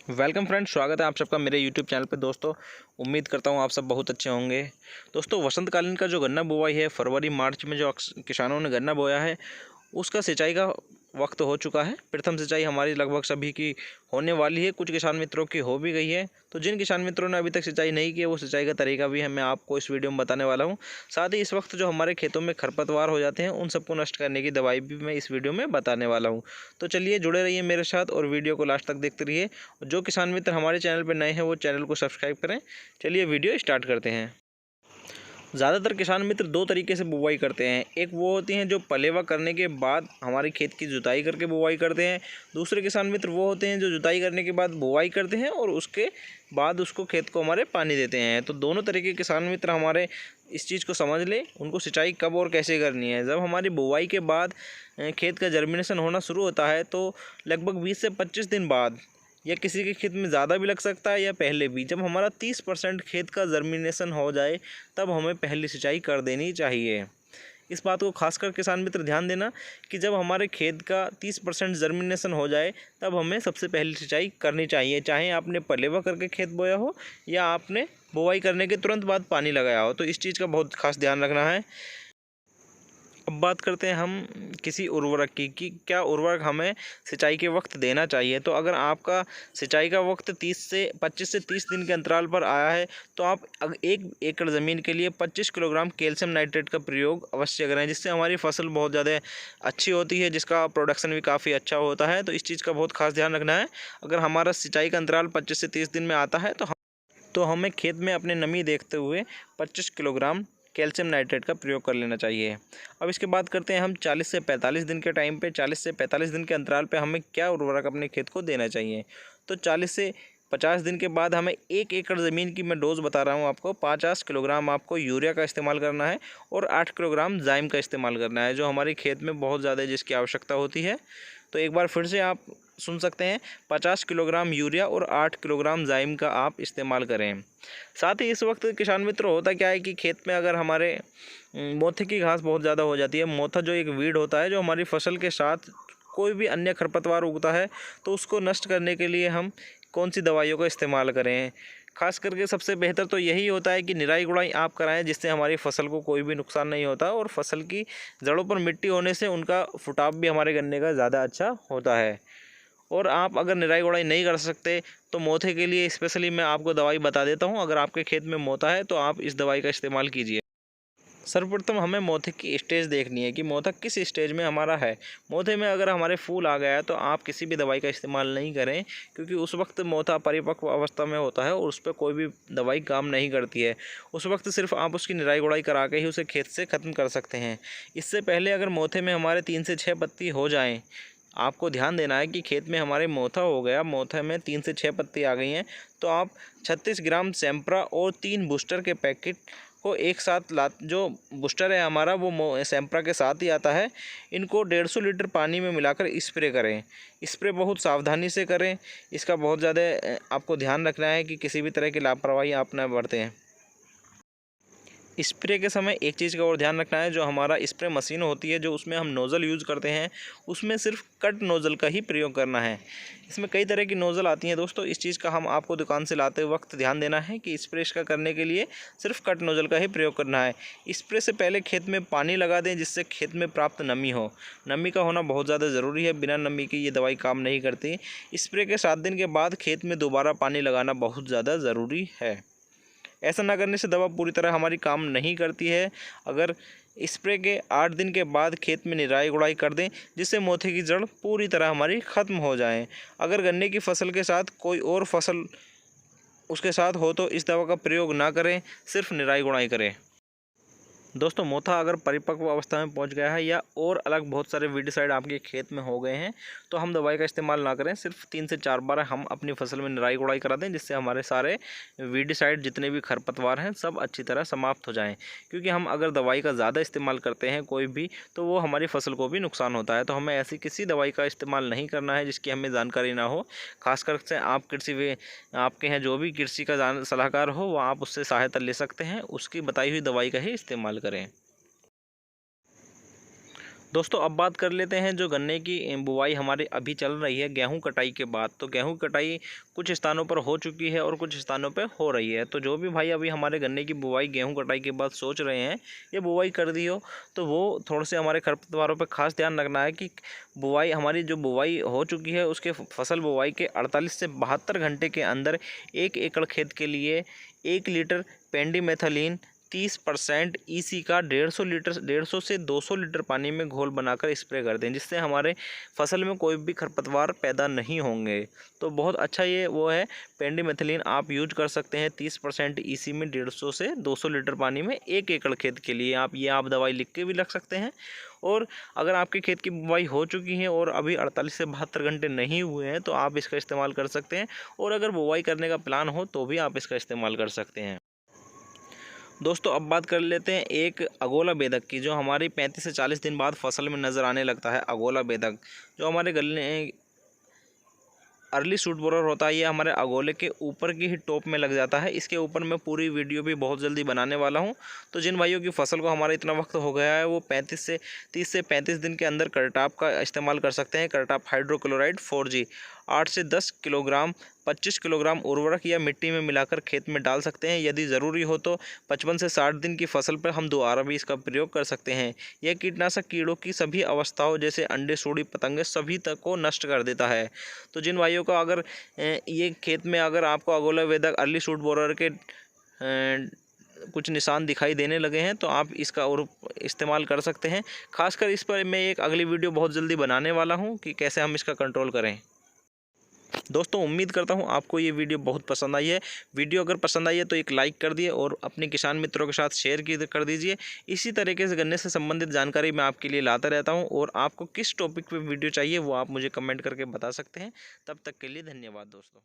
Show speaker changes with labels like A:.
A: Welcome friends, स्वागत है आप सबका मेरे यूट्यूब चैनल पे। दोस्तों, उम्मीद करता हूँ आप सब बहुत अच्छे होंगे। दोस्तों, वसंतकालीन का जो गन्ना बुवाई है, फरवरी मार्च में जो किसानों ने गन्ना बोया है, उसका सिंचाई का वक्त हो चुका है। प्रथम सिंचाई हमारी लगभग सभी की होने वाली है, कुछ किसान मित्रों की हो भी गई है। तो जिन किसान मित्रों ने अभी तक सिंचाई नहीं की है, वो सिंचाई का तरीका भी है मैं आपको इस वीडियो में बताने वाला हूँ। साथ ही इस वक्त जो हमारे खेतों में खरपतवार हो जाते हैं, उन सबको नष्ट करने की दवाई भी मैं इस वीडियो में बताने वाला हूँ। तो चलिए जुड़े रहिए मेरे साथ और वीडियो को लास्ट तक देखते रहिए। जो किसान मित्र हमारे चैनल पर नए हैं, वो चैनल को सब्सक्राइब करें। चलिए वीडियो स्टार्ट करते हैं। ज़्यादातर किसान मित्र दो तरीके से बुवाई करते हैं। एक वो होती हैं जो पलेवा करने के बाद हमारे खेत की जुताई करके बुवाई करते हैं। दूसरे किसान मित्र वो होते हैं जो जुताई करने के बाद बुवाई करते हैं और उसके बाद उसको खेत को हमारे पानी देते हैं। तो दोनों तरह के किसान मित्र हमारे इस चीज़ को समझ लें, उनको सिंचाई कब और कैसे करनी है। जब हमारी बुवाई के बाद खेत का जर्मिनेशन होना शुरू होता है, तो लगभग 20 से 25 दिन बाद, या किसी के खेत में ज़्यादा भी लग सकता है या पहले भी, जब हमारा 30% खेत का जर्मिनेशन हो जाए, तब हमें पहली सिंचाई कर देनी चाहिए। इस बात को खासकर किसान मित्र ध्यान देना कि जब हमारे खेत का 30% जर्मिनेशन हो जाए, तब हमें सबसे पहली सिंचाई करनी चाहिए। चाहे आपने पलेवा करके खेत बोया हो या आपने बुवाई करने के तुरंत बाद पानी लगाया हो, तो इस चीज़ का बहुत खास ध्यान रखना है। अब बात करते हैं हम किसी उर्वरक की कि क्या उर्वरक हमें सिंचाई के वक्त देना चाहिए। तो अगर आपका सिंचाई का वक्त 25 से 30 दिन के अंतराल पर आया है, तो आप 1 एकड़ ज़मीन के लिए 25 किलोग्राम कैल्शियम नाइट्रेट का प्रयोग अवश्य करें, जिससे हमारी फसल बहुत ज़्यादा अच्छी होती है, जिसका प्रोडक्शन भी काफ़ी अच्छा होता है। तो इस चीज़ का बहुत खास ध्यान रखना है। अगर हमारा सिंचाई का अंतराल 25 से 30 दिन में आता है, तो हमें खेत में अपने नमी देखते हुए 25 किलोग्राम कैल्शियम नाइट्रेट का प्रयोग कर लेना चाहिए। अब इसके बाद करते हैं हम 40 से 45 दिन के टाइम पे, 40 से 45 दिन के अंतराल पे हमें क्या उर्वरक अपने खेत को देना चाहिए। तो 40 से 50 दिन के बाद हमें 1 एकड़ ज़मीन की मैं डोज़ बता रहा हूँ आपको, 50 किलोग्राम आपको यूरिया का इस्तेमाल करना है और 8 किलोग्राम जाइम का इस्तेमाल करना है, जो हमारे खेत में बहुत ज़्यादा जिसकी आवश्यकता होती है। तो एक बार फिर से आप सुन सकते हैं, 50 किलोग्राम यूरिया और 8 किलोग्राम जाइम का आप इस्तेमाल करें। साथ ही इस वक्त किसान मित्र होता क्या है कि खेत में अगर हमारे मोथे की घास बहुत ज़्यादा हो जाती है। मोथा जो एक वीड होता है, जो हमारी फसल के साथ कोई भी अन्य खरपतवार उगता है, तो उसको नष्ट करने के लिए हम कौन सी दवाइयों का इस्तेमाल करें। खास करके सबसे बेहतर तो यही होता है कि निराई गुड़ाई आप कराएं, जिससे हमारी फसल को कोई भी नुकसान नहीं होता और फसल की जड़ों पर मिट्टी होने से उनका फुटाव भी हमारे गन्ने का ज़्यादा अच्छा होता है। और आप अगर निराई गुड़ाई नहीं कर सकते, तो मोथे के लिए स्पेशली मैं आपको दवाई बता देता हूँ। अगर आपके खेत में मोथा है, तो आप इस दवाई का इस्तेमाल कीजिए। सर्वप्रथम हमें मोथे की स्टेज देखनी है कि मोथा किस स्टेज में हमारा है। मोथे में अगर हमारे फूल आ गया है, तो आप किसी भी दवाई का इस्तेमाल नहीं करें, क्योंकि उस वक्त मोथा परिपक्व अवस्था में होता है और उस पर कोई भी दवाई काम नहीं करती है। उस वक्त सिर्फ आप उसकी निराई गुड़ाई करा के ही उसे खेत से ख़त्म कर सकते हैं। इससे पहले अगर मोथे में हमारे 3 से 6 पत्ती हो जाएँ, आपको ध्यान देना है कि खेत में हमारे मोथा हो गया, मोथे में 3 से 6 पत्ती आ गई हैं, तो आप 36 ग्राम सैंप्रा और 3 बूस्टर के पैकेट को एक साथ ला, जो बूस्टर है हमारा वो सैंप्रा के साथ ही आता है, इनको 150 लीटर पानी में मिलाकर स्प्रे करें। स्प्रे बहुत सावधानी से करें, इसका बहुत ज़्यादा आपको ध्यान रखना है कि किसी भी तरह की लापरवाही आप न बरतें। स्प्रे के समय एक चीज़ का और ध्यान रखना है, जो हमारा स्प्रे मशीन होती है, जो उसमें हम नोज़ल यूज़ करते हैं, उसमें सिर्फ कट नोज़ल का ही प्रयोग करना है। इसमें कई तरह की नोज़ल आती हैं दोस्तों, इस चीज़ का हम आपको दुकान से लाते वक्त ध्यान देना है कि स्प्रे का करने के लिए सिर्फ कट नोज़ल का ही प्रयोग करना है। स्प्रे से पहले खेत में पानी लगा दें, जिससे खेत में प्राप्त नमी हो। नमी का होना बहुत ज़्यादा ज़रूरी है, बिना नमी के ये दवाई काम नहीं करती। स्प्रे के 7 दिन के बाद खेत में दोबारा पानी लगाना बहुत ज़्यादा ज़रूरी है। ऐसा ना करने से दवा पूरी तरह हमारी काम नहीं करती है। अगर स्प्रे के 8 दिन के बाद खेत में निराई गुड़ाई कर दें, जिससे मोथे की जड़ पूरी तरह हमारी ख़त्म हो जाए। अगर गन्ने की फसल के साथ कोई और फसल उसके साथ हो, तो इस दवा का प्रयोग ना करें, सिर्फ निराई गुड़ाई करें। दोस्तों, मोथा अगर परिपक्व अवस्था में पहुंच गया है या और अलग बहुत सारे वीडिसाइड आपके खेत में हो गए हैं, तो हम दवाई का इस्तेमाल ना करें। सिर्फ 3 से 4 बार हम अपनी फसल में निराई गुड़ाई करा दें, जिससे हमारे सारे वीडिसाइड जितने भी खरपतवार हैं, सब अच्छी तरह समाप्त हो जाएं। क्योंकि हम अगर दवाई का ज़्यादा इस्तेमाल करते हैं कोई भी, तो वो हमारी फसल को भी नुकसान होता है। तो हमें ऐसी किसी दवाई का इस्तेमाल नहीं करना है जिसकी हमें जानकारी ना हो। खासकर से आप आपके हैं जो भी कृषि का सलाहकार हो, वो आप उससे सहायता ले सकते हैं, उसकी बताई हुई दवाई का ही इस्तेमाल करें। दोस्तों अब बात कर लेते हैं जो गन्ने की बुवाई हमारी अभी चल रही है गेहूं कटाई के बाद। तो गेहूं कटाई कुछ स्थानों पर हो चुकी है और कुछ स्थानों पर हो रही है। तो जो भी भाई अभी हमारे गन्ने की बुवाई गेहूं कटाई के बाद सोच रहे हैं या बुवाई कर दी हो, तो वो थोड़े से हमारे खरपतवारों पर खास ध्यान रखना है कि बुवाई हमारी जो बुवाई हो चुकी है उसके फसल बुवाई के 48 से 72 घंटे के अंदर 1 एकड़ खेत के लिए 1 लीटर पेंडिमेथलिन 30% EC का 150 से 200 लीटर पानी में घोल बनाकर स्प्रे कर दें, जिससे हमारे फसल में कोई भी खरपतवार पैदा नहीं होंगे। तो बहुत अच्छा ये वो है पेंडिमेथिलीन, आप यूज कर सकते हैं 30% EC में 150 से 200 लीटर पानी में 1 एकड़ खेत के लिए। आप दवाई लिख के भी रख सकते हैं। और अगर आपके खेत की बुवाई हो चुकी है और अभी 48 से 72 घंटे नहीं हुए हैं तो आप इसका इस्तेमाल कर सकते हैं, और अगर बुवाई करने का प्लान हो तो भी आप इसका इस्तेमाल कर सकते हैं। दोस्तों अब बात कर लेते हैं एक अगोला बेधक की, जो हमारी 35 से 40 दिन बाद फसल में नज़र आने लगता है। अगोला बेधक जो हमारे गन्ने अर्ली शूट बोरर होता है, ये हमारे अगोले के ऊपर की ही टॉप में लग जाता है। इसके ऊपर मैं पूरी वीडियो भी बहुत जल्दी बनाने वाला हूँ। तो जिन भाइयों की फसल को हमारा इतना वक्त हो गया है वो 30 से 35 दिन के अंदर करटाप का इस्तेमाल कर सकते हैं। करटाप हाइड्रोक्लोराइड 4G 8 से 10 किलोग्राम 25 किलोग्राम उर्वरक या मिट्टी में मिलाकर खेत में डाल सकते हैं। यदि ज़रूरी हो तो 55 से 60 दिन की फसल पर हम दोबारा भी इसका प्रयोग कर सकते हैं। यह कीटनाशक कीड़ों की सभी अवस्थाओं जैसे अंडे, सूढ़ी, पतंगे सभी तक को नष्ट कर देता है। तो जिन भाइयों का अगर ये खेत में अगर आपको अगोला बेधक अर्ली शूट बोरर के कुछ निशान दिखाई देने लगे हैं तो आप इसका और इस्तेमाल कर सकते हैं। खासकर इस पर मैं एक अगली वीडियो बहुत जल्दी बनाने वाला हूँ कि कैसे हम इसका कंट्रोल करें। दोस्तों उम्मीद करता हूँ आपको ये वीडियो बहुत पसंद आई है। वीडियो अगर पसंद आई है तो एक लाइक कर दिए और अपने किसान मित्रों के साथ शेयर कर दीजिए। इसी तरीके से गन्ने से संबंधित जानकारी मैं आपके लिए लाता रहता हूँ, और आपको किस टॉपिक पे वीडियो चाहिए वो आप मुझे कमेंट करके बता सकते हैं। तब तक के लिए धन्यवाद दोस्तों।